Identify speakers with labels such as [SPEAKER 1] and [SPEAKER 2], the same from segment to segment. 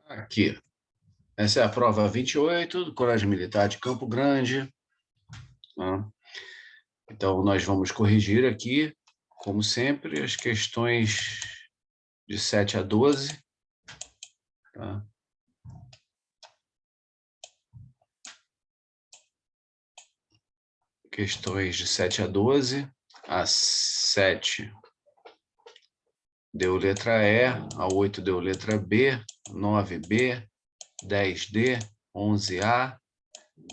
[SPEAKER 1] Aqui. Essa é a prova 28 do Colégio Militar de Campo Grande. Tá? Então, nós vamos corrigir aqui, como sempre, as questões de 7 a 12. Tá? Questões de 7 a 12. A 7 deu letra E, a 8 deu letra B, 9B, 10D, 11A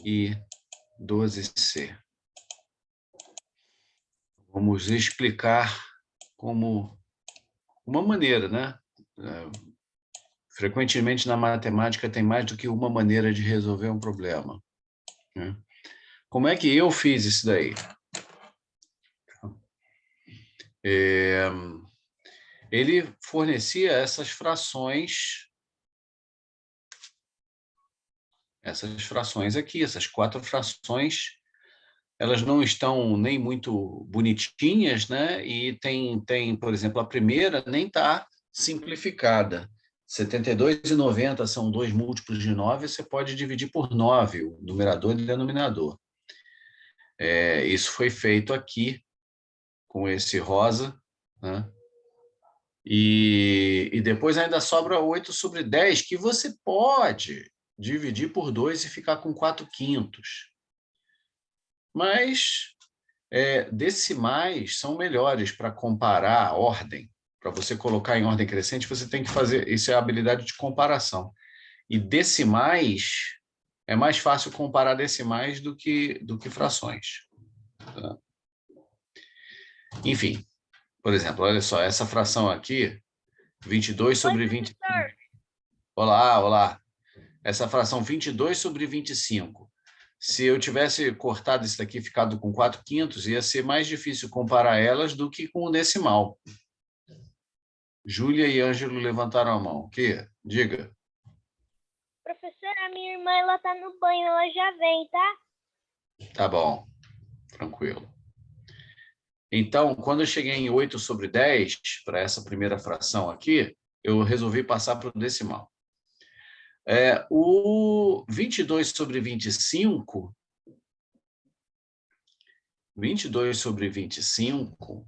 [SPEAKER 1] e 12C. Vamos explicar como uma maneira, né? Frequentemente na matemática tem mais do que uma maneira de resolver um problema. Né? Como é que eu fiz isso daí? Ele fornecia essas frações aqui, essas 4 frações, elas não estão nem muito bonitinhas, né? E tem, por exemplo, a primeira nem está simplificada. 72 e 90 são 2 múltiplos de 9, você pode dividir por 9, o numerador e o denominador. Isso foi feito aqui, com esse rosa, né? E depois ainda sobra 8 sobre 10, que você pode dividir por 2 e ficar com 4/5. Mas decimais são melhores para comparar a ordem. Para você colocar em ordem crescente, você tem que fazer... Isso é a habilidade de comparação. E decimais... É mais fácil comparar decimais do que frações. Tá? Enfim, por exemplo, olha só, essa fração aqui, 22 sobre 20... Olá, olá. Essa fração 22 sobre 25. Se eu tivesse cortado isso daqui e ficado com 4/5, ia ser mais difícil comparar elas do que com o decimal. Júlia e Ângelo levantaram a mão. O quê? Diga.
[SPEAKER 2] Professora, a minha irmã, ela tá no banho, ela já vem, tá?
[SPEAKER 1] Tá bom, tranquilo. Então, quando eu cheguei em 8 sobre 10, para essa primeira fração aqui, eu resolvi passar para o decimal. O 22 sobre 25... 22 sobre 25...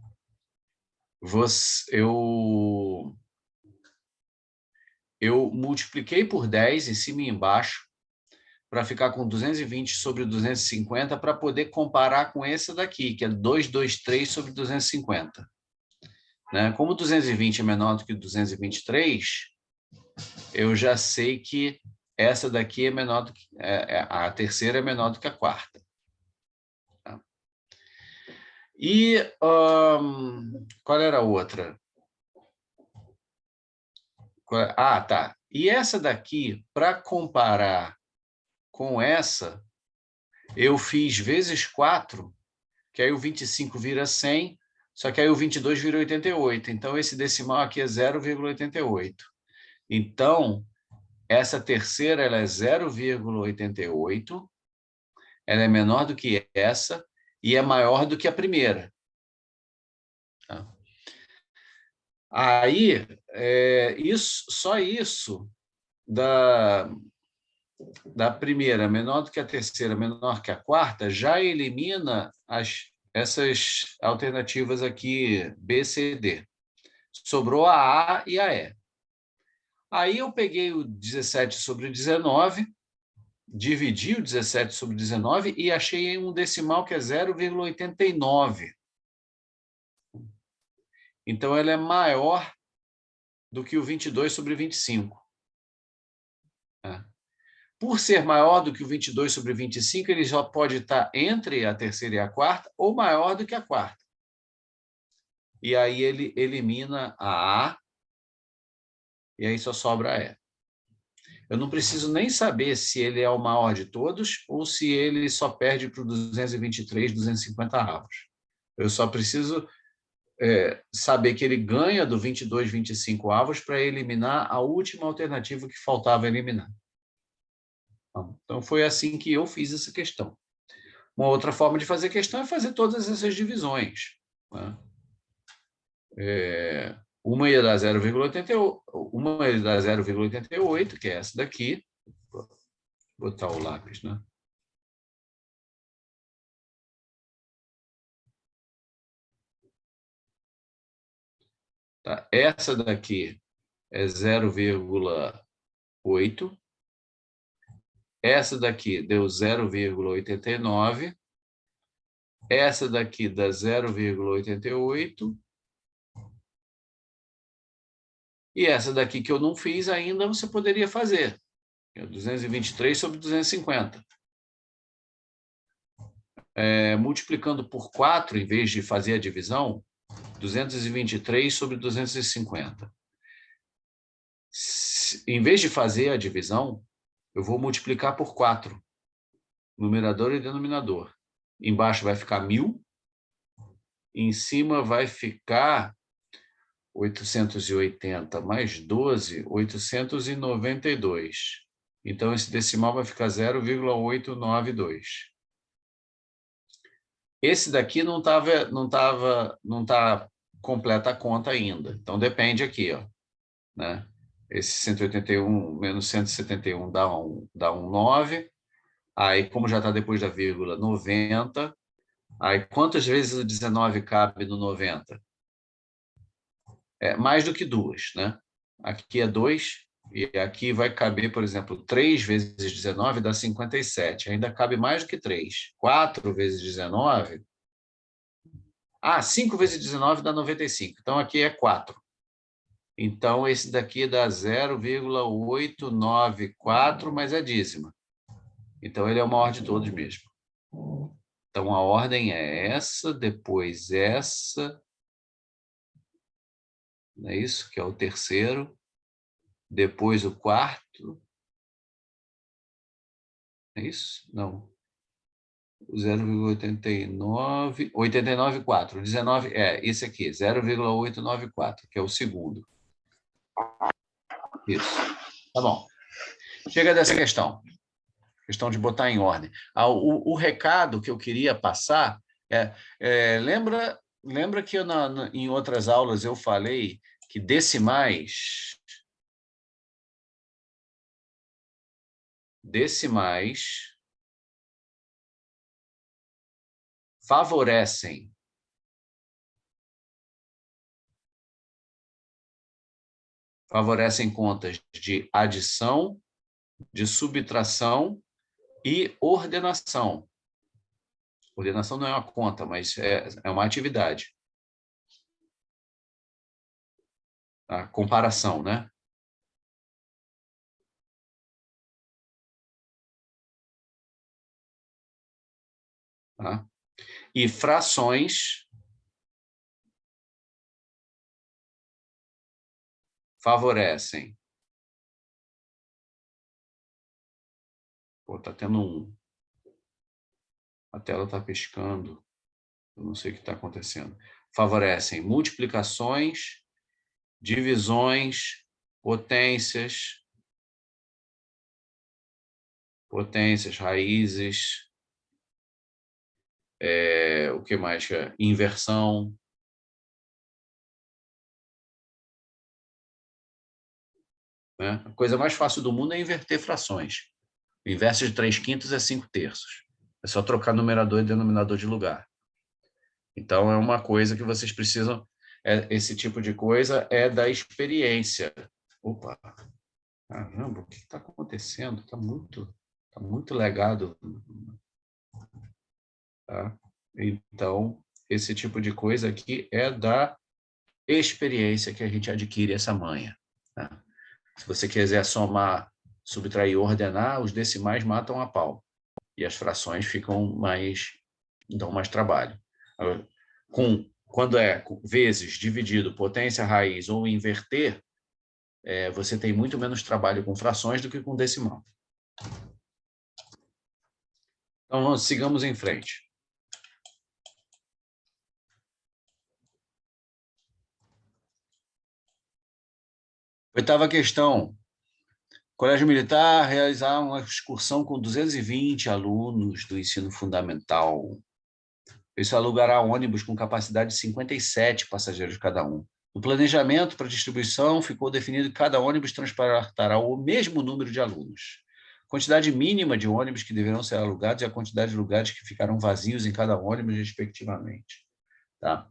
[SPEAKER 1] Eu multipliquei por 10 em cima e embaixo para ficar com 220 sobre 250 para poder comparar com esse daqui, que é 223 sobre 250. Né? Como 220 é menor do que 223, eu já sei que essa daqui é menor do que... a terceira é menor do que a quarta. Tá? E qual era a outra? Ah, tá. E essa daqui, para comparar com essa, eu fiz vezes 4, que aí o 25 vira 100, só que aí o 22 vira 88. Então, esse decimal aqui é 0,88. Então, essa terceira ela é 0,88, ela é menor do que essa e é maior do que a primeira. Tá? Aí, só isso da primeira menor do que a terceira, menor que a quarta, já elimina essas alternativas aqui, B, C, D. Sobrou a A e a E. Aí eu peguei o 17 sobre 19, dividi o 17 sobre 19 e achei um decimal que é 0,89. Então, ela é maior do que o 22 sobre 25. Por ser maior do que o 22 sobre 25, ele já pode estar entre a terceira e a quarta ou maior do que a quarta. E aí ele elimina a A e aí só sobra a E. Eu não preciso nem saber se ele é o maior de todos ou se ele só perde para o 223, 250 avos. Eu só preciso saber que ele ganha do 22, 25 avos para eliminar a última alternativa que faltava eliminar. Então, foi assim que eu fiz essa questão. Uma outra forma de fazer questão é fazer todas essas divisões. Né? Uma ia dar 0,88, uma ia dar 0,88, que é essa daqui. Vou botar o lápis, né? Tá? Essa daqui é 0,8. Essa daqui deu 0,89. Essa daqui dá 0,88. E essa daqui que eu não fiz ainda, você poderia fazer. É 223 sobre 250. Multiplicando por 4, em vez de fazer a divisão, 223 sobre 250. Em vez de fazer a divisão, eu vou multiplicar por 4. Numerador e denominador. Embaixo vai ficar 1.000. Em cima vai ficar 880 mais 12, 892. Então, esse decimal vai ficar 0,892. Esse daqui não tá completa a conta ainda. Então, depende aqui, ó, né? Esse 181 menos 171 dá um 9. Aí, como já está depois da vírgula, 90. Aí, quantas vezes o 19 cabe no 90? Mais do que 2, né? Aqui é 2, e aqui vai caber, por exemplo, 3 vezes 19 dá 57. Ainda cabe mais do que 3. 4 vezes 19... 5 vezes 19 dá 95. Então, aqui é 4. Então, esse daqui dá 0,894, mas é dízima. Então, ele é o maior de todos mesmo. Então, a ordem é essa, depois essa. Não é isso? Que é o terceiro. Depois o quarto. É isso? Não. 0,89... 89,4. 19, esse aqui, 0,894, que é o segundo. Isso. Tá bom. Chega dessa questão. Questão de botar em ordem. O recado que eu queria passar lembra que em outras aulas eu falei que decimais favorecem contas de adição, de subtração e ordenação. Ordenação não é uma conta, mas é uma atividade. A comparação, né? Tá? E frações favorecem. Pô, tá tendo a tela está piscando. Eu não sei o que está acontecendo. Favorecem multiplicações, divisões, potências, raízes, o que mais? Inversão. Né? A coisa mais fácil do mundo é inverter frações. O inverso de 3/5 é 5/3. É só trocar numerador e denominador de lugar. Então, é uma coisa que vocês precisam... esse tipo de coisa é da experiência. Opa! Caramba, o que está acontecendo? Está muito legado. Tá? Então, esse tipo de coisa aqui é da experiência que a gente adquire essa manha. Tá? Se você quiser somar, subtrair ou ordenar, os decimais matam a pau. E as frações dão mais trabalho. Quando é vezes, dividido, potência, raiz ou inverter, você tem muito menos trabalho com frações do que com decimal. Então, sigamos em frente. Oitava questão. Colégio Militar realizar uma excursão com 220 alunos do ensino fundamental. Isso alugará ônibus com capacidade de 57 passageiros cada um. No planejamento para distribuição, ficou definido que cada ônibus transportará o mesmo número de alunos. Quantidade mínima de ônibus que deverão ser alugados e a quantidade de lugares que ficarão vazios em cada ônibus, respectivamente. Tá?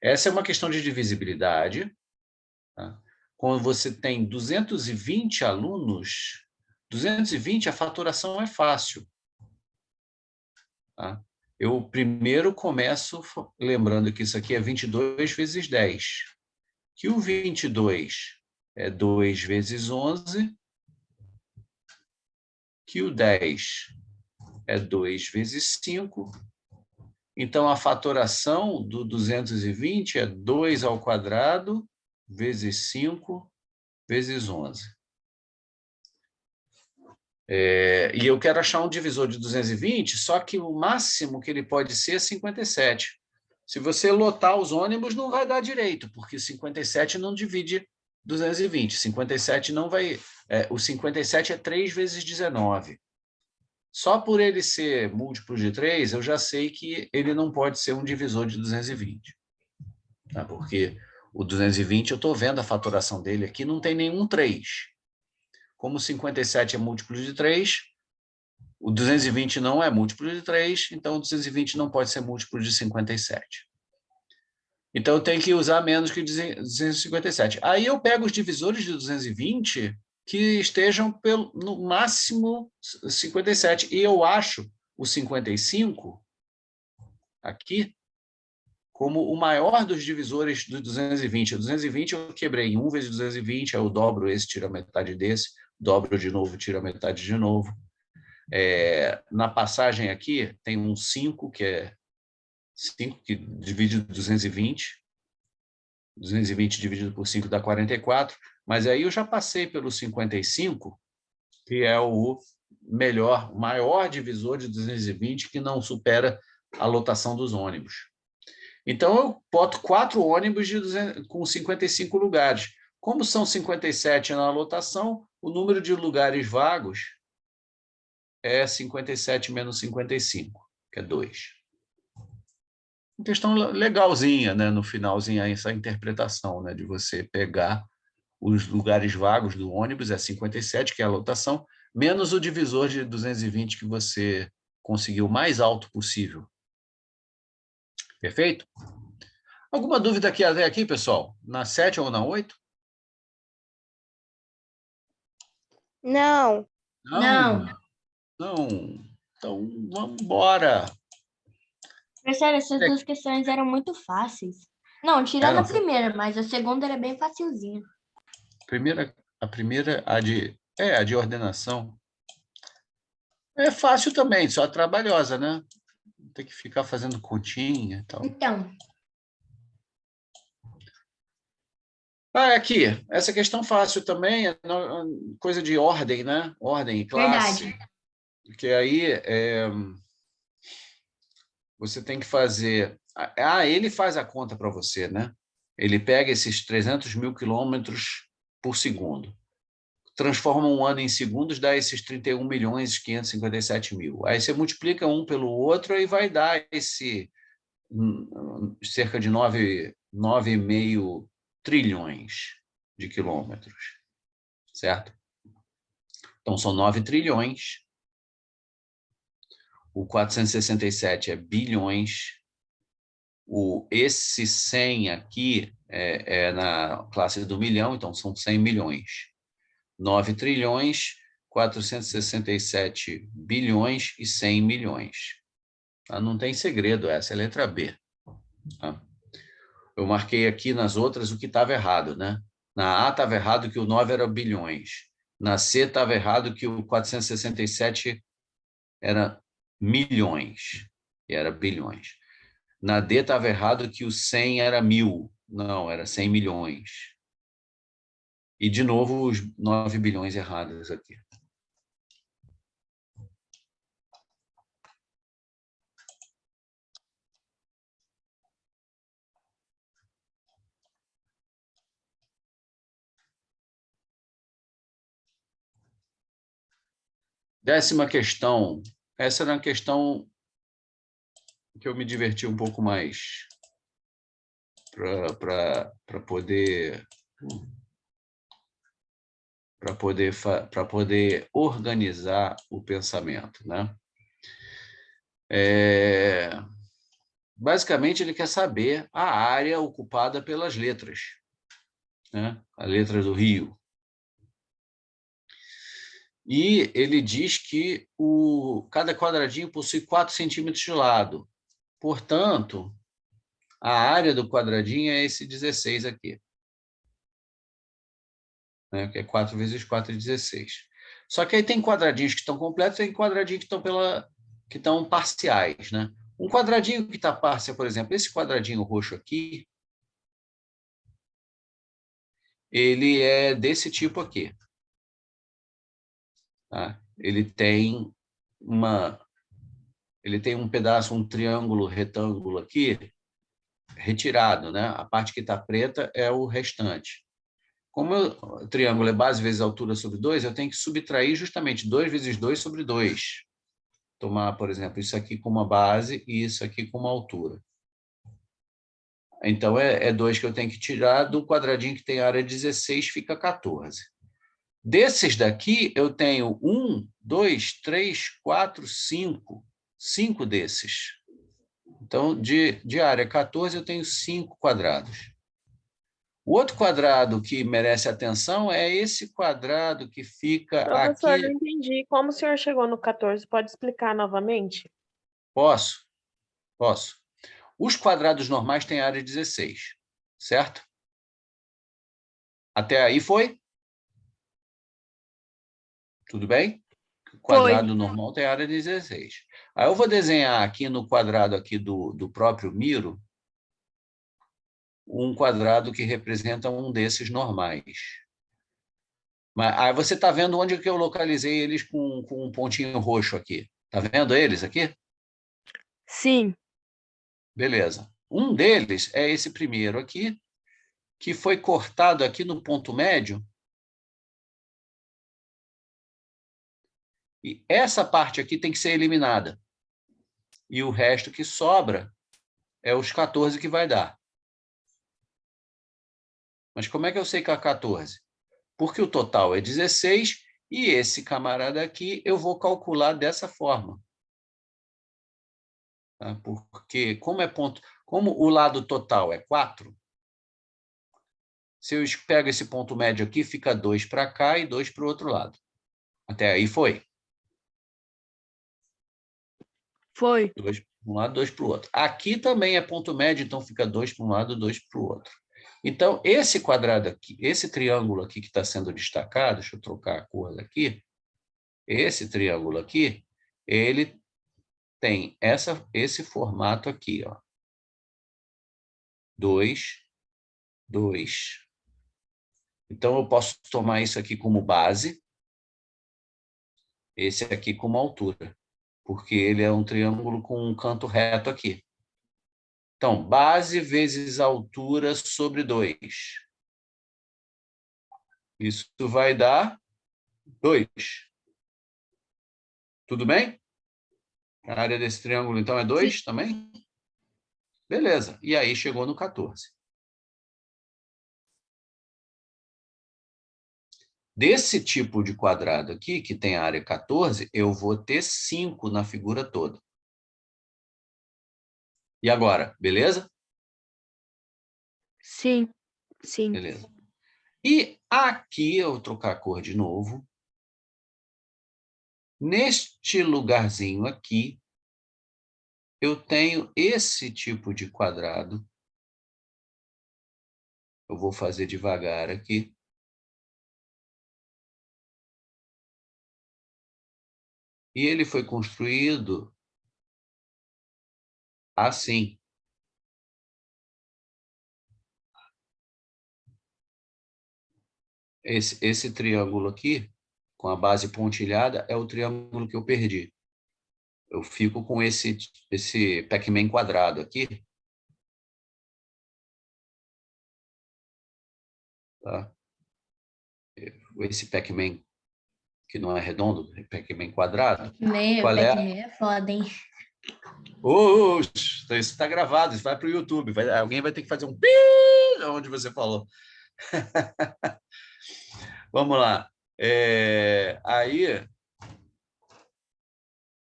[SPEAKER 1] Essa é uma questão de divisibilidade. Tá? Quando você tem 220 alunos, 220, a faturação é fácil. Tá? Eu primeiro começo lembrando que isso aqui é 22 vezes 10. Que o 22 é 2 vezes 11, que o 10 é 2 vezes 5. Então, a fatoração do 220 é 2 ao quadrado vezes 5 vezes 11. E eu quero achar um divisor de 220, só que o máximo que ele pode ser é 57. Se você lotar os ônibus, não vai dar direito, porque 57 não divide 220. 57 não vai... o 57 é 3 vezes 19. Só por ele ser múltiplo de 3, eu já sei que ele não pode ser um divisor de 220. Tá? Porque o 220, eu estou vendo a faturação dele aqui, não tem nenhum 3. Como o 57 é múltiplo de 3, o 220 não é múltiplo de 3, então o 220 não pode ser múltiplo de 57. Então, eu tenho que usar menos que 257. Aí eu pego os divisores de 220 que estejam no máximo 57. E eu acho o 55 aqui como o maior dos divisores do 220. O 220 eu quebrei em 1 vezes 220, aí eu dobro esse, tiro a metade desse, dobro de novo, tiro a metade de novo. Na passagem aqui, tem um 5, que é 5 que divide 220. 220 dividido por 5 dá 44, mas aí eu já passei pelo 55, que é o maior divisor de 220, que não supera a lotação dos ônibus. Então, eu boto 4 ônibus com 55 lugares. Como são 57 na lotação, o número de lugares vagos é 57 menos 55, que é 2. Uma questão legalzinha, né, no finalzinho, essa interpretação, né, de você pegar os lugares vagos do ônibus, é 57, que é a lotação, menos o divisor de 220 que você conseguiu o mais alto possível. Perfeito? Alguma dúvida aqui até aqui, pessoal? Na 7 ou na 8?
[SPEAKER 2] Não.
[SPEAKER 1] Não. Não. Então, vamos embora.
[SPEAKER 3] Professor, essas duas questões eram muito fáceis. Não, tirando a primeira, mas a segunda era bem facilzinha.
[SPEAKER 1] A primeira, a de ordenação. É fácil também, só trabalhosa, né? Tem que ficar fazendo continha e tal.
[SPEAKER 3] Então.
[SPEAKER 1] Aqui, essa questão fácil também é coisa de ordem, né? Ordem e classe.
[SPEAKER 3] Verdade.
[SPEAKER 1] Porque aí você tem que fazer... ele faz a conta para você, né? Ele pega esses 300 mil quilômetros por segundo, transforma um ano em segundos, dá esses 31.557.000. Aí você multiplica um pelo outro e vai dar esse cerca de 9,5 trilhões de quilômetros, certo? Então, são 9 trilhões. O 467 é bilhões. Esse 100 aqui é na classe do milhão, então são 100 milhões. 9 trilhões, 467 bilhões e 100 milhões. Tá? Não tem segredo, essa é a letra B. Tá? Eu marquei aqui nas outras o que estava errado, né? Na A estava errado que o 9 era bilhões. Na C estava errado que o 467 era milhões, e era bilhões. Na D estava errado que o 100 era 1.000. Não, era 100 milhões. E, de novo, os 9 bilhões errados aqui. Décima questão. Essa era uma questão que eu me diverti um pouco mais. para poder organizar o pensamento, né? Basicamente, ele quer saber a área ocupada pelas letras, né? A letra do rio. E ele diz que cada quadradinho possui 4 centímetros de lado. Portanto, a área do quadradinho é esse 16 aqui, né? Que é 4 vezes 4 é 16. Só que aí tem quadradinhos que estão completos e tem quadradinhos que estão parciais, né? Um quadradinho que está parcial, por exemplo, esse quadradinho roxo aqui, ele é desse tipo aqui. Tá? Ele tem um pedaço, um triângulo retângulo aqui, retirado, né? A parte que está preta é o restante. Como o triângulo é base vezes altura sobre 2, eu tenho que subtrair justamente 2 vezes 2 sobre 2. Tomar, por exemplo, isso aqui como uma base e isso aqui como altura. Então, é 2 que eu tenho que tirar do quadradinho que tem área 16, fica 14. Desses daqui, eu tenho 1, 2, 3, 4, 5. 5 desses. Então, de área 14, eu tenho 5 quadrados. O outro quadrado que merece atenção é esse quadrado que fica
[SPEAKER 4] Professor, não
[SPEAKER 1] aqui.
[SPEAKER 4] entendi. Como o senhor chegou no 14? Pode explicar novamente?
[SPEAKER 1] Posso? Posso. Os quadrados normais têm área 16, certo? Até aí foi? Tudo bem? O quadrado normal tem área 16. Aí eu vou desenhar aqui no quadrado aqui do próprio Miro um quadrado que representa um desses normais. Mas aí você está vendo onde que eu localizei eles com um pontinho roxo aqui. Está vendo eles aqui?
[SPEAKER 4] Sim.
[SPEAKER 1] Beleza. Um deles é esse primeiro aqui, que foi cortado aqui no ponto médio. E essa parte aqui tem que ser eliminada. E o resto que sobra é os 14 que vai dar. Mas como é que eu sei que é 14? Porque o total é 16 e esse camarada aqui eu vou calcular dessa forma. Tá? Porque como o lado total é 4, se eu pego esse ponto médio aqui, fica 2 para cá e 2 para o outro lado. Até aí foi?
[SPEAKER 4] Foi.
[SPEAKER 1] 2 para um lado, 2 para o outro. Aqui também é ponto médio, então fica 2 para um lado, 2 para o outro. Então, esse quadrado aqui, esse triângulo aqui que está sendo destacado, deixa eu trocar a cor aqui, esse triângulo aqui, ele tem esse formato aqui, ó. 2, 2. Então, eu posso tomar isso aqui como base, esse aqui como altura, porque ele é um triângulo com um canto reto aqui. Então, base vezes altura sobre 2. Isso vai dar 2. Tudo bem? A área desse triângulo, então, é 2 também? Beleza. E aí chegou no 14. Desse tipo de quadrado aqui, que tem a área 14, eu vou ter 5 na figura toda. E agora, beleza?
[SPEAKER 4] Sim. Sim.
[SPEAKER 1] Beleza. E aqui, eu vou trocar a cor de novo. Neste lugarzinho aqui, eu tenho esse tipo de quadrado. Eu vou fazer devagar aqui. E ele foi construído assim. Esse triângulo aqui, com a base pontilhada, é o triângulo que eu perdi. Eu fico com esse Pac-Man quadrado aqui. Tá? Esse Pac-Man que não é redondo, Pac-Man quadrado.
[SPEAKER 3] Meu,
[SPEAKER 1] Qual é?
[SPEAKER 3] Pac-Man é foda, hein?
[SPEAKER 1] Isso está gravado, isso vai para o YouTube. Alguém vai ter que fazer um pi onde você falou. Vamos lá. Aí,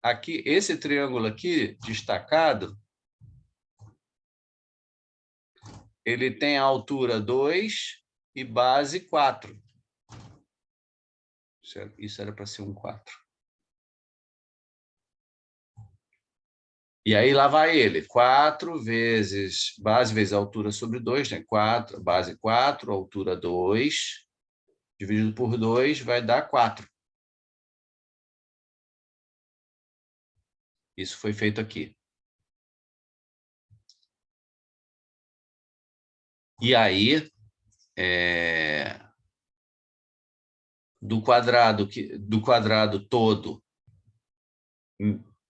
[SPEAKER 1] aqui, esse triângulo aqui, destacado, ele tem a altura 2 e base 4. Isso era para ser um 4. E aí lá vai ele, 4 vezes base vezes altura sobre 2, né? 4, base 4, altura 2, dividido por 2 vai dar 4. Isso foi feito aqui. E aí, do quadrado todo,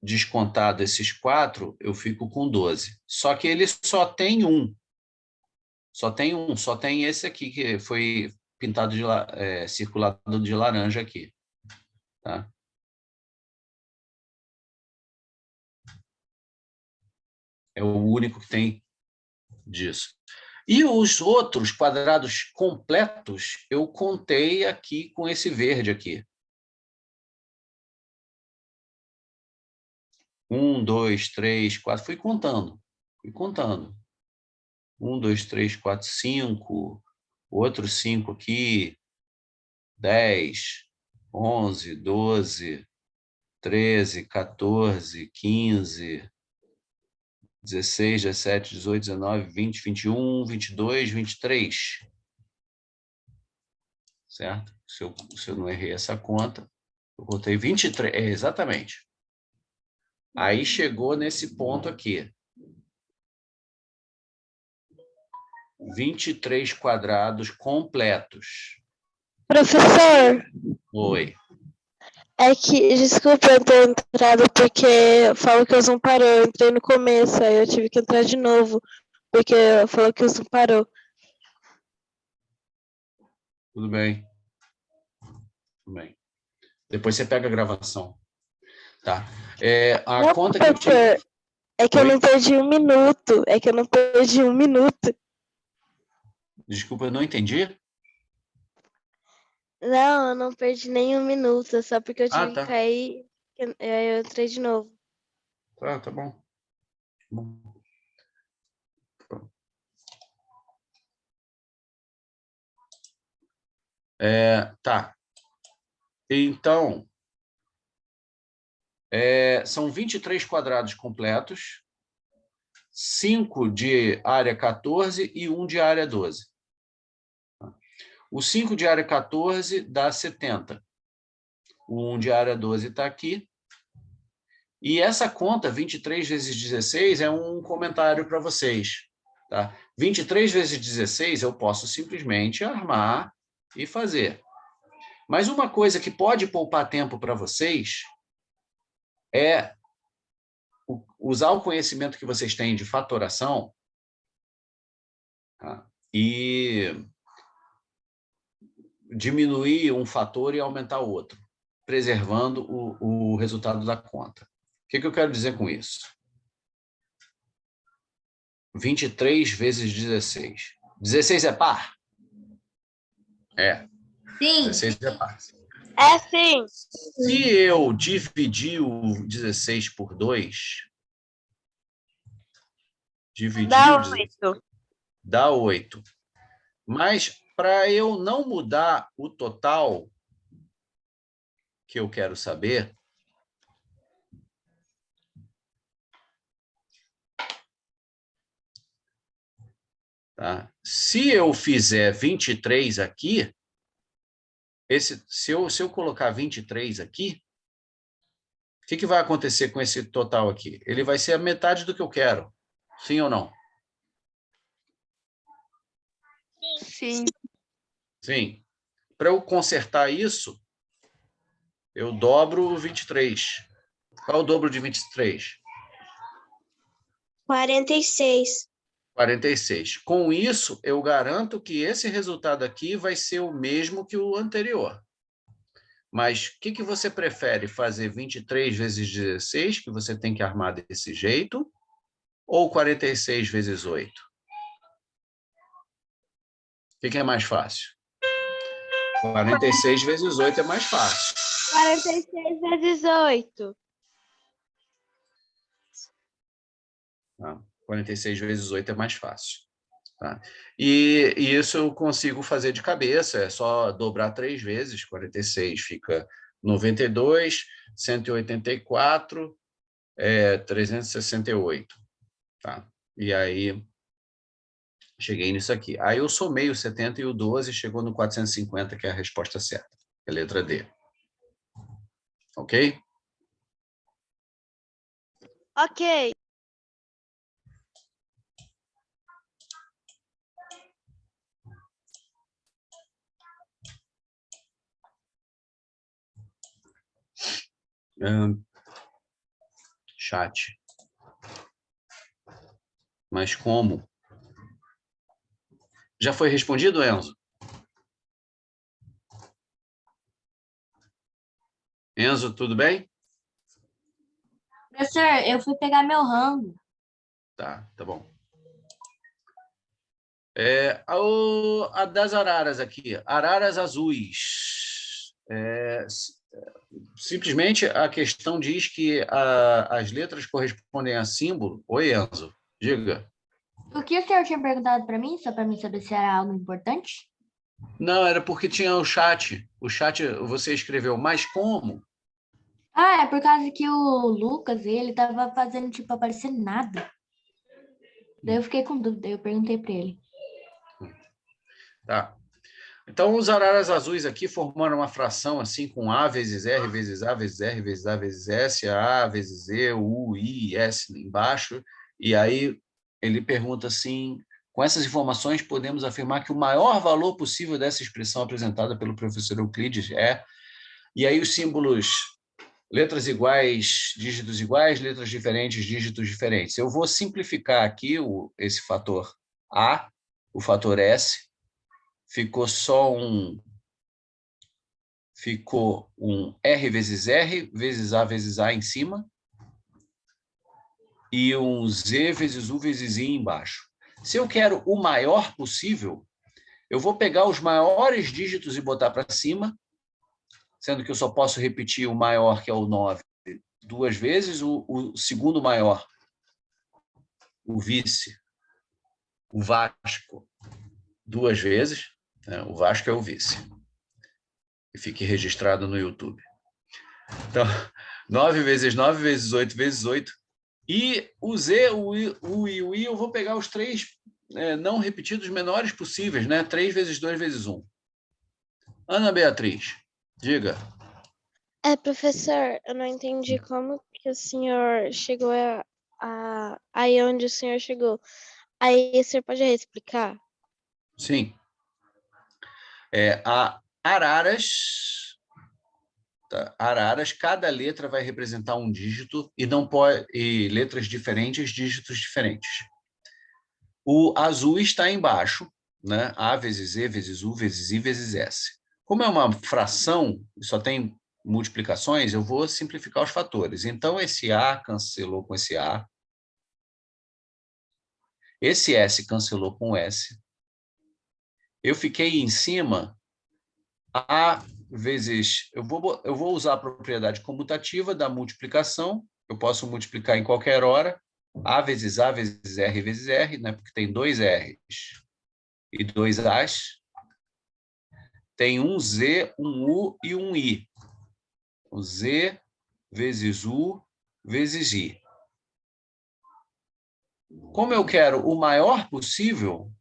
[SPEAKER 1] descontado esses 4, eu fico com 12. Só que ele só tem um. Só tem esse aqui, que foi pintado circulado de laranja aqui. Tá? É o único que tem disso. E os outros quadrados completos, eu contei aqui com esse verde aqui. 1, 2, 3, 4. Fui contando. 1, 2, 3, 4, 5. Outro 5 aqui. 10, 11, 12, 13, 14, 15, 16, 17, 18, 19, 20, 21, 22, 23. Certo? Se eu não errei essa conta, eu botei 23. Exatamente. Aí chegou nesse ponto aqui. 23 quadrados completos.
[SPEAKER 4] Professor,
[SPEAKER 1] Oi.
[SPEAKER 4] é que, desculpa eu ter entrado porque falou que o Zoom parou. Eu entrei no começo, aí eu tive que entrar de novo, porque falou que o Zoom parou.
[SPEAKER 1] Tudo bem. Tudo bem. Depois você pega a gravação. Tá. A
[SPEAKER 4] Não,
[SPEAKER 1] conta que eu tive...
[SPEAKER 4] professor, é que eu
[SPEAKER 1] Oi?
[SPEAKER 4] não perdi um minuto. É que eu não perdi um minuto.
[SPEAKER 1] Desculpa, eu não entendi.
[SPEAKER 4] Não, eu não perdi nem um minuto, só porque eu tive que
[SPEAKER 1] Tá.
[SPEAKER 4] cair, aí eu entrei de novo.
[SPEAKER 1] Tá bom. Tá. Então, são 23 quadrados completos, 5 de área 14 e 1 de área 12. O 5 de área 14 dá 70. O 1 de área 12 está aqui. E essa conta, 23 vezes 16, é um comentário para vocês. Tá? 23 vezes 16 eu posso simplesmente armar e fazer. Mas uma coisa que pode poupar tempo para vocês é usar o conhecimento que vocês têm de fatoração, tá? E diminuir um fator e aumentar o outro, preservando o resultado da conta. O que eu quero dizer com isso? 23 vezes 16. 16 é par?
[SPEAKER 3] Sim.
[SPEAKER 1] 16 é par.
[SPEAKER 4] É sim.
[SPEAKER 1] Se eu dividir o 16 por 2, dá 8. Mas, para eu não mudar o total que eu quero saber, tá? Se eu fizer 23 aqui, se eu colocar 23 aqui, o que vai acontecer com esse total aqui? Ele vai ser a metade do que eu quero. Sim ou não?
[SPEAKER 3] Sim.
[SPEAKER 1] Sim. Para eu consertar isso, eu dobro o 23. Qual é o dobro de 23?
[SPEAKER 2] 46.
[SPEAKER 1] 46. Com isso, eu garanto que esse resultado aqui vai ser o mesmo que o anterior. Mas o que você prefere? Fazer 23 vezes 16, que você tem que armar desse jeito, ou 46 vezes 8? O que é mais fácil? 46 vezes 8 é mais fácil.
[SPEAKER 4] 46 vezes 8.
[SPEAKER 1] Tá? 46 vezes 8 é mais fácil. Tá? E isso eu consigo fazer de cabeça, é só dobrar 3 vezes, 46 fica 92, 184, 368. Tá? E aí, cheguei nisso aqui. Aí eu somei o 70 e o 12, chegou no 450, que é a resposta certa, é a letra D. Ok?
[SPEAKER 4] Ok.
[SPEAKER 1] Chat. Mas como? Já foi respondido, Enzo? Enzo, tudo bem?
[SPEAKER 3] Professor, eu fui pegar meu rango.
[SPEAKER 1] Tá bom. A das araras aqui, araras azuis. Simplesmente a questão diz que as letras correspondem a símbolo. Oi, Enzo, diga.
[SPEAKER 3] O que o senhor tinha perguntado para mim, só para mim saber se era algo importante?
[SPEAKER 1] Não, era porque tinha o chat. O chat, você escreveu, mas como?
[SPEAKER 3] Ah, é por causa que o Lucas, ele tava fazendo, tipo, aparecer nada. Daí eu fiquei com dúvida, eu perguntei para ele.
[SPEAKER 1] Tá. Então, os araras azuis aqui formaram uma fração assim com A vezes R vezes A vezes R vezes A vezes S, A vezes E, U, I, S embaixo. E aí ele pergunta assim, com essas informações podemos afirmar que o maior valor possível dessa expressão apresentada pelo professor Euclides é... E aí os símbolos, letras iguais, letras diferentes, dígitos diferentes. Eu vou simplificar aqui esse fator A, o fator S, ficou um R vezes A em cima e um Z vezes U vezes I embaixo. Se eu quero o maior possível, eu vou pegar os maiores dígitos e botar para cima, sendo que eu só posso repetir o maior, que é o 9, 2 vezes, o segundo maior, o vice, o Vasco, 2 vezes, né? O Vasco é o vice. E fique registrado no YouTube. Então, 9 vezes 9 vezes 8 vezes 8. E o Z, o I e o I, eu vou pegar os 3 não repetidos menores possíveis, né? 3 vezes 2 vezes 1. Ana Beatriz, diga.
[SPEAKER 4] Professor, eu não entendi como que o senhor chegou aí onde o senhor chegou. Aí o senhor pode explicar?
[SPEAKER 1] Sim. A araras, tá? Araras, cada letra vai representar um dígito e não pode, e letras diferentes, dígitos diferentes. O azul está embaixo, né? A vezes E vezes U vezes I vezes S. Como é uma fração, só tem multiplicações, eu vou simplificar os fatores. Então, esse A cancelou com esse A. Esse S cancelou com S. Eu fiquei em cima A vezes... Eu vou usar a propriedade comutativa da multiplicação. Eu posso multiplicar em qualquer hora. A vezes R vezes R, né? Porque tem 2 R's e 2 A's. Tem um Z, um U e um I. O Z vezes U vezes I. Como eu quero o maior possível,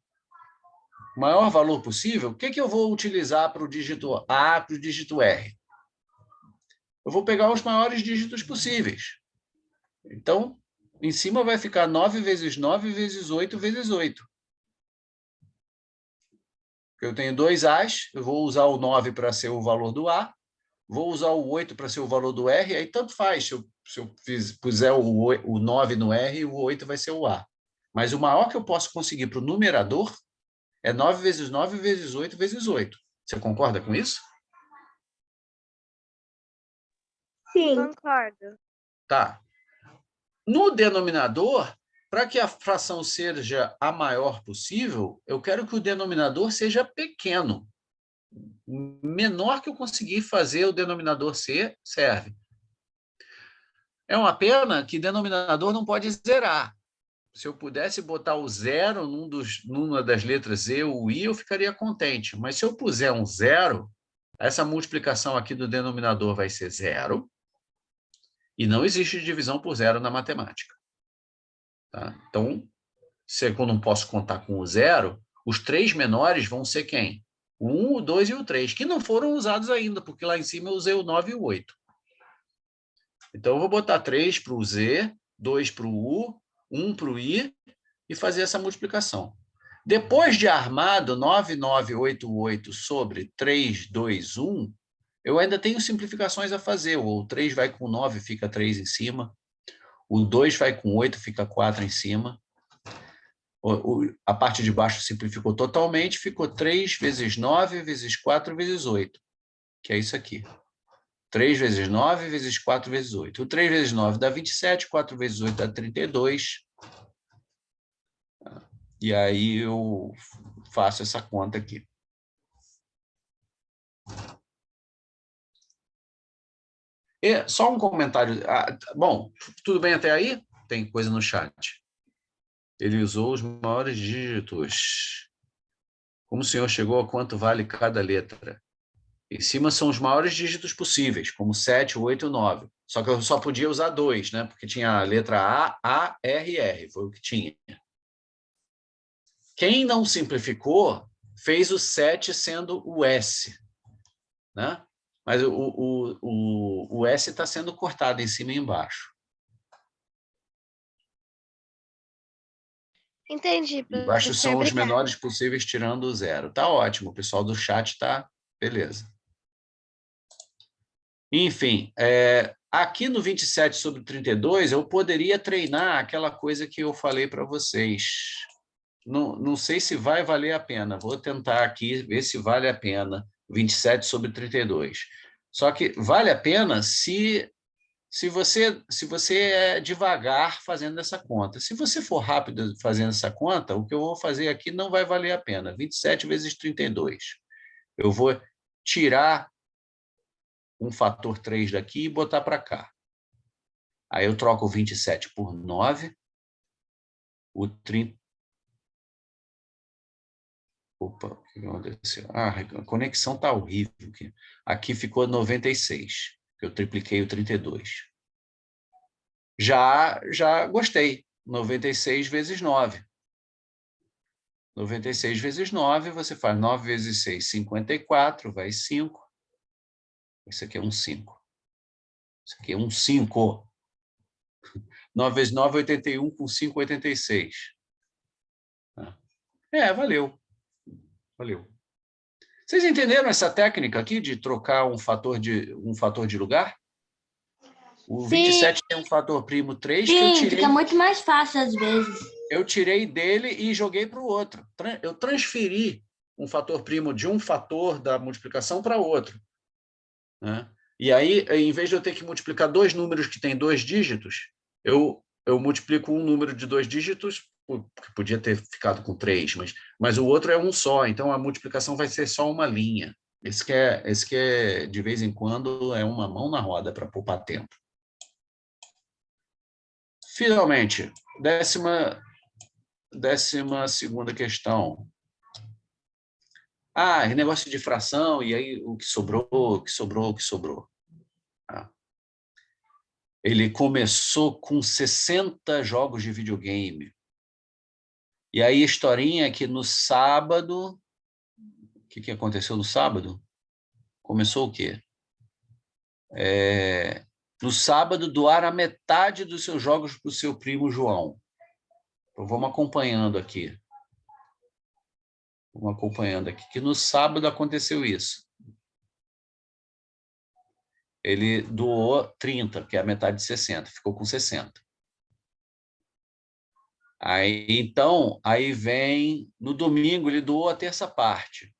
[SPEAKER 1] o maior valor possível, o que eu vou utilizar para o dígito A, para o dígito R? Eu vou pegar os maiores dígitos possíveis. Então, em cima vai ficar 9 vezes 9 vezes 8 vezes 8. Eu tenho 2 A's, eu vou usar o 9 para ser o valor do A, vou usar o 8 para ser o valor do R, aí tanto faz. Se eu puser o 9 no R, o 8 vai ser o A. Mas o maior que eu posso conseguir para o numerador é 9 vezes 9 vezes 8 vezes 8. Você concorda com isso?
[SPEAKER 2] Sim.
[SPEAKER 4] Concordo.
[SPEAKER 1] Tá. No denominador, para que a fração seja a maior possível, eu quero que o denominador seja pequeno. Menor que eu conseguir fazer o denominador ser, serve. É uma pena que denominador não pode zerar. Se eu pudesse botar o zero numa das letras E ou I, eu ficaria contente. Mas se eu puser um zero, essa multiplicação aqui do denominador vai ser zero. E não existe divisão por zero na matemática. Tá? Então, se eu não posso contar com o zero, os três menores vão ser quem? O 1, o 2 e o 3, que não foram usados ainda, porque lá em cima eu usei o 9 e o 8. Então, eu vou botar 3 para o Z, 2 para o U, 1 para o I, e fazer essa multiplicação. Depois de armado 9988 sobre 321, eu ainda tenho simplificações a fazer. O 3 vai com 9, fica 3 em cima. O 2 vai com 8, fica 4 em cima. A parte de baixo simplificou totalmente, ficou 3 vezes 9 vezes 4 vezes 8, que é isso aqui. 3 vezes 9 vezes 4 vezes 8. O 3 vezes 9 dá 27, 4 vezes 8 dá 32. E aí eu faço essa conta aqui. E só um comentário. Bom, tudo bem até aí? Tem coisa no chat. Ele usou os maiores dígitos. Como o senhor chegou a quanto vale cada letra? Em cima são os maiores dígitos possíveis, como 7, 8 e 9. Só que eu só podia usar 2, né? Porque tinha a letra A, R, R. Foi o que tinha. Quem não simplificou fez o 7 sendo o S, né? Mas o S está sendo cortado em cima e embaixo.
[SPEAKER 4] Entendi,
[SPEAKER 1] Embaixo
[SPEAKER 4] professor.
[SPEAKER 1] são os
[SPEAKER 4] Obrigada.
[SPEAKER 1] menores possíveis tirando o zero. Tá ótimo, o pessoal do chat tá beleza. Enfim, aqui no 27 sobre 32, eu poderia treinar aquela coisa que eu falei para vocês. Não sei se vai valer a pena. Vou tentar aqui ver se vale a pena. 27 sobre 32. Só que vale a pena se você é devagar fazendo essa conta. Se você for rápido fazendo essa conta, o que eu vou fazer aqui não vai valer a pena. 27 vezes 32. Eu vou tirar um fator 3 daqui e botar para cá. Aí eu troco o 27 por 9. O 30... Opa, o que aconteceu? A conexão está horrível aqui. Aqui ficou 96, que eu tripliquei o 32. Já gostei. 96 vezes 9. 96 vezes 9, você faz 9 vezes 6, 54, vai 5. Isso aqui é um 5. Isso aqui é um 5. 9 vezes 9, 81, com 5, 86. Valeu. Valeu. Vocês entenderam essa técnica aqui de trocar um fator de lugar? O 27 tem um fator primo 3 que eu
[SPEAKER 3] Sim,
[SPEAKER 1] tirei.
[SPEAKER 3] fica muito mais fácil às vezes.
[SPEAKER 1] Eu tirei dele e joguei para o outro. Eu transferi um fator primo de um fator da multiplicação para outro, né? E aí, em vez de eu ter que multiplicar dois números que têm 2 dígitos, eu multiplico um número de 2 dígitos, que podia ter ficado com 3, mas o outro é um só, então a multiplicação vai ser só uma linha. Esse que é, de vez em quando, é uma mão na roda para poupar tempo. Finalmente, 12ª questão. Negócio de fração, e aí o que sobrou. Ele começou com 60 jogos de videogame. E aí a historinha é que no sábado... O que aconteceu no sábado? Começou o quê? No sábado, doar a metade dos seus jogos para o seu primo João. Então, vamos acompanhando aqui. Que no sábado aconteceu isso. Ele doou 30, que é a metade de 60, ficou com 60. Aí vem, no domingo, ele doou a terça parte.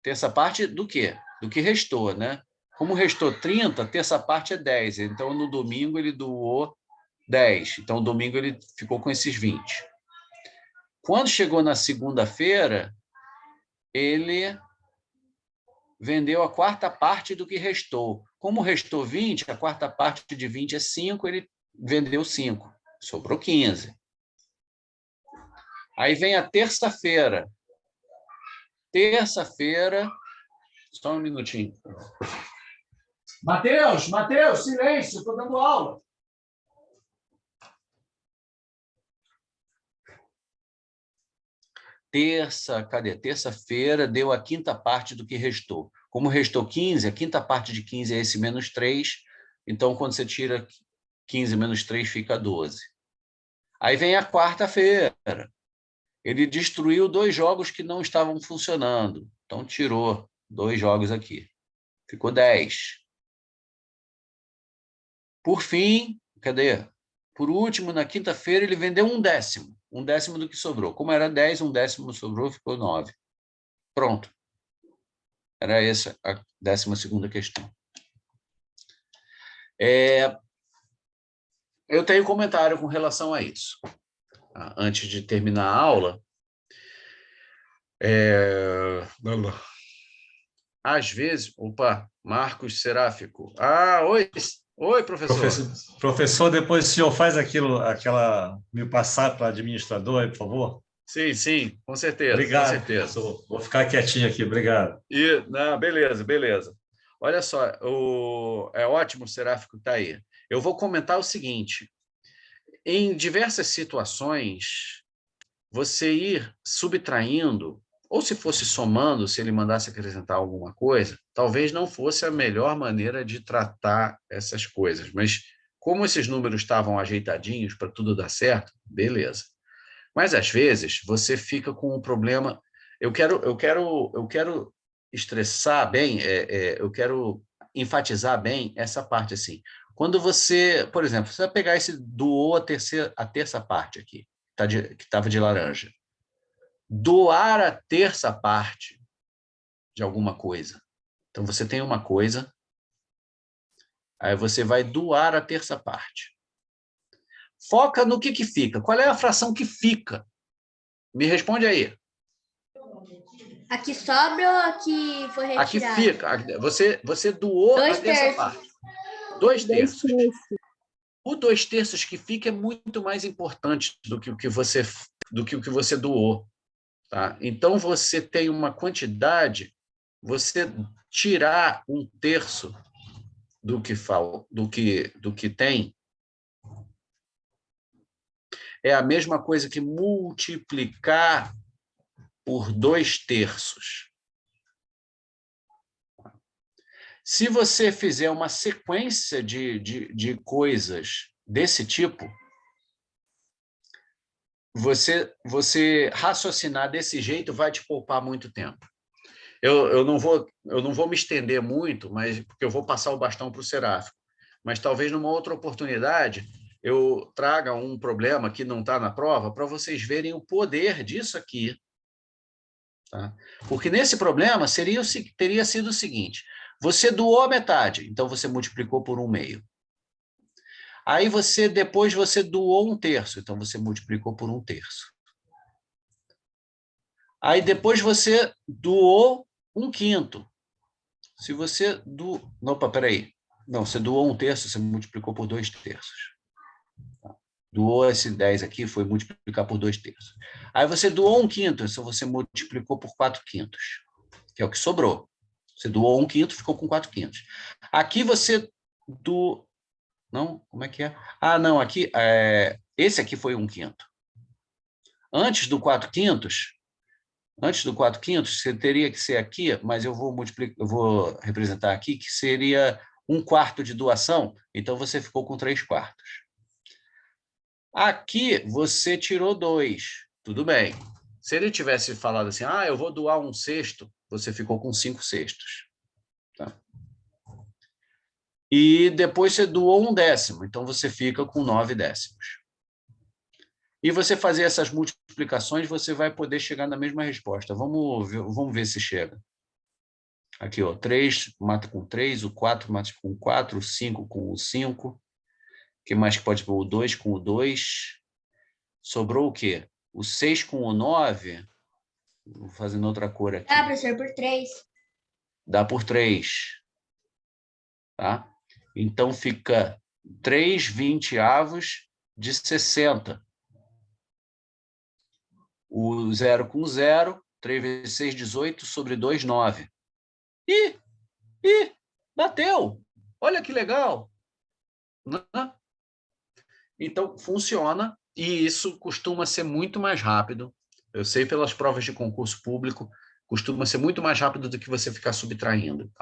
[SPEAKER 1] Terça parte do quê? Do que restou, né? Como restou 30, a terça parte é 10. Então, no domingo, ele doou 10. Então, no domingo, ele ficou com esses 20. Quando chegou na segunda-feira, ele vendeu a quarta parte do que restou. Como restou 20, a quarta parte de 20 é 5, ele vendeu 5. Sobrou 15. Aí vem a terça-feira. Terça-feira... Só um minutinho. Mateus, silêncio, estou dando aula. Terça-feira deu a quinta parte do que restou. Como restou 15, a quinta parte de 15 é esse menos 3, então, quando você tira 15 menos 3, fica 12. Aí vem a quarta-feira. Ele destruiu 2 jogos que não estavam funcionando. Então, tirou 2 jogos aqui. Ficou 10. Por fim, cadê? Por último, na quinta-feira, ele vendeu 1/10. 1/10 do que sobrou. Como era 10, 1/10 sobrou, ficou 9. Pronto. Era essa a 12ª questão. Eu tenho comentário com relação a isso. Antes de terminar a aula, às vezes... Opa, Marcos Seráfico. Oi, professor.
[SPEAKER 5] Professor, depois o senhor faz me passar para administrador aí, por favor?
[SPEAKER 1] Sim, com certeza.
[SPEAKER 5] Obrigado,
[SPEAKER 1] com certeza.
[SPEAKER 5] Professor. Vou ficar quietinho aqui, obrigado.
[SPEAKER 1] Beleza. Olha só, é ótimo o Seráfico está aí. Eu vou comentar o seguinte: em diversas situações, você ir subtraindo, ou se fosse somando, se ele mandasse acrescentar alguma coisa, talvez não fosse a melhor maneira de tratar essas coisas. Mas, como esses números estavam ajeitadinhos para tudo dar certo, beleza. Mas, às vezes, você fica com um problema... Eu quero estressar bem, eu quero enfatizar bem essa parte assim. Quando você, por exemplo, você vai pegar esse doou a terça parte aqui, que estava de laranja. Doar a terça parte de alguma coisa. Então, você tem uma coisa, aí você vai doar a terça parte. Foca no que fica. Qual é a fração que fica? Me responde aí.
[SPEAKER 3] A que sobra ou a que foi retirada?
[SPEAKER 1] Aqui fica. Você doou a terça parte. 2/3. O 2/3 que fica é muito mais importante do que o que você doou. Tá? Então, você tem uma quantidade, você tirar 1/3 do que tem, é a mesma coisa que multiplicar por 2/3. Se você fizer uma sequência de coisas desse tipo, você raciocinar desse jeito vai te poupar muito tempo. Eu não vou me estender muito, mas porque eu vou passar o bastão para o Seráfico. Mas talvez numa outra oportunidade eu traga um problema que não está na prova para vocês verem o poder disso aqui. Tá? Porque nesse problema teria sido o seguinte: você doou a metade, então você multiplicou por 1/2. Aí depois você doou 1/3, então você multiplicou por 1/3. Aí depois você doou 1/5. Se você Opa, peraí. Não, você doou 1/3, você multiplicou por 2/3. Doou esse 10 aqui, foi multiplicar por 2/3. Aí você doou 1/5, então você multiplicou por 4/5, que é o que sobrou. Você doou 1/5, ficou com 4/5. Aqui você Não, como é que é? Não, aqui, esse aqui foi 1/5. Antes do 4/5, você teria que ser aqui, mas eu vou representar aqui, que seria 1/4 de doação, então você ficou com 3/4. Aqui você tirou 2, tudo bem. Se ele tivesse falado assim, eu vou doar 1/6, você ficou com 5/6. Tá? E depois você doou 1/10, então você fica com 9/10. E você fazer essas multiplicações, você vai poder chegar na mesma resposta. Vamos ver se chega. Aqui, ó, 3 mata com 3, o 4 mata com 4, o 5 com o 5. O que mais que pode pôr? O 2 com o 2. Sobrou o quê? O 6 com o 9. Vou fazendo outra cor aqui.
[SPEAKER 3] Ah, professor, por 3.
[SPEAKER 1] Dá por 3. Tá? Então, fica 3/20 de 60. O 0 com 0, 3 vezes 6, 18, sobre 2, 9. Ih, bateu! Olha que legal! Então, funciona, e isso costuma ser muito mais rápido. Eu sei pelas provas de concurso público, costuma ser muito mais rápido do que você ficar subtraindo.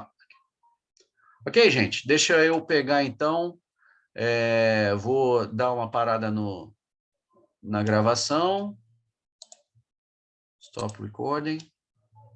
[SPEAKER 1] Ok, gente? Deixa eu pegar, então. Vou dar uma parada na gravação. Stop recording.